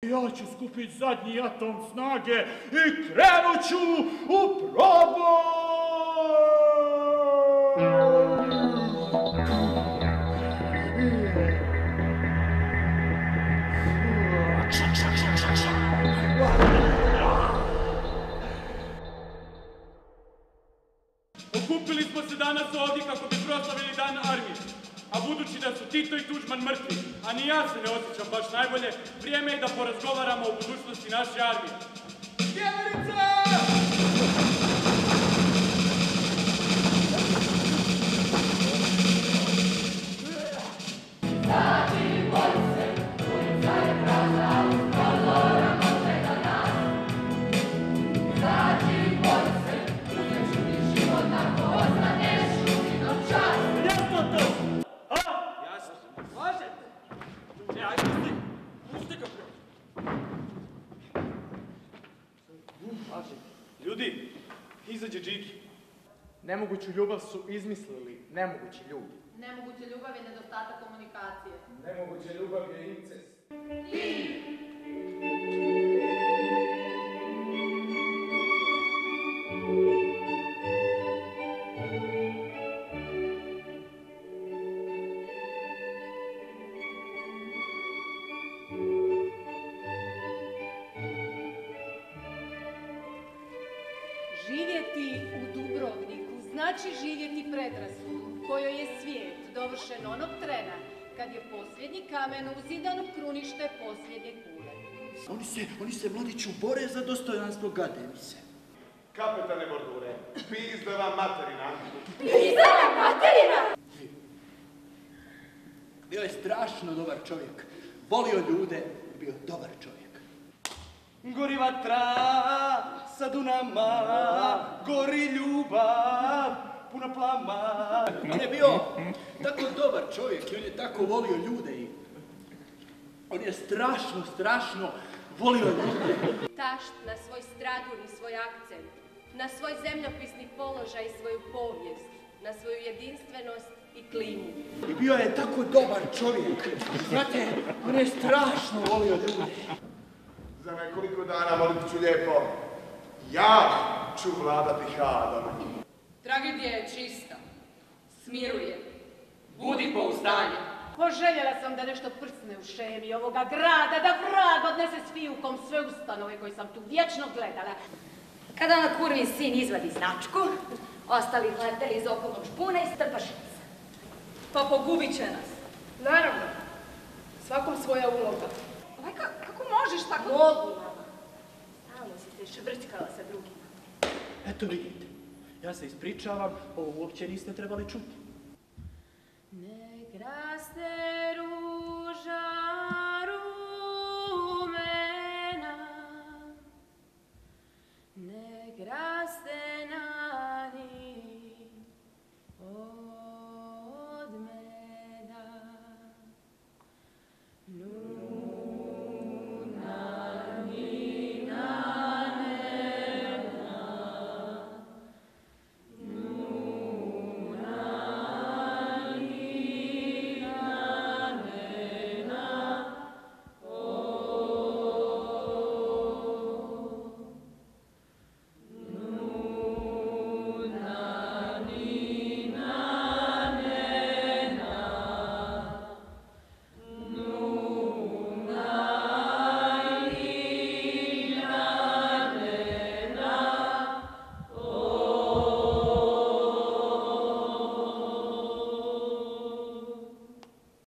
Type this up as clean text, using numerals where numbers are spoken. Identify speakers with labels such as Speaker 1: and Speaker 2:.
Speaker 1: Ja ću skupiti zadnji atom snage i krenut ću u proboj! Okupili smo se danas ovdje kako bi proslavili Dan armije. A budući da su Tito i Tuđman mrtvi, a ni ja se ne osjećam baš najbolje, vrijeme je da porazgovaramo o budućnosti naše armije. Sjeverice! Ljudi, izađe Džiki.
Speaker 2: Nemoguću ljubav su izmislili nemogući ljudi.
Speaker 3: Nemoguća ljubav je nedostatak komunikacije.
Speaker 2: Nemoguća ljubav je incest.
Speaker 4: Živjeti u Dubrovniku znači živjeti predrasudu, kojoj je svijet dovršen onog trena kad je posljednji kamen uzidan u krunište posljednje kule.
Speaker 5: Oni se mladiću bore za dostojanstvo, gade mi se.
Speaker 6: Kapetane Bordure, pizda vam materina.
Speaker 4: Pizda vam materina!
Speaker 5: Bio je strašno dobar čovjek. Volio ljude, bio dobar čovjek.
Speaker 2: Gori vatra sa Dunama, gori ljubav, puna plama.
Speaker 5: On je bio tako dobar čovjek i on je tako volio ljude i on je strašno volio ljude.
Speaker 4: Tašt na svoj stradur i svoj akcent, na svoj zemljopisni položaj i svoju povijest, na svoju jedinstvenost i klimu.
Speaker 5: I bio je tako dobar čovjek. Znate, on je strašno volio ljude.
Speaker 6: Za nekoliko dana, molit ću lijepo, ja ću vladati Hadom.
Speaker 3: Tragedija je čista. Smiruje. Budi pouzdanje.
Speaker 4: Poželjela sam da nešto prsne u šemi ovoga grada, da vrag odnese s fijukom sve ustanove koje sam tu vječno gledala.
Speaker 3: Kada na kurvi sin izvadi značku, ostali hleteli iz okolnog špuna i strpaše se. Pa pogubit će nas.
Speaker 7: Naravno. Svakom svoja uloga.
Speaker 3: Kako možeš tako?
Speaker 4: Mogu, mama. Stalno si se švrčkala sa drugima.
Speaker 5: Eto vidite, ja se ispričavam, ovo uopće niste trebali čuti.
Speaker 4: Ne krasne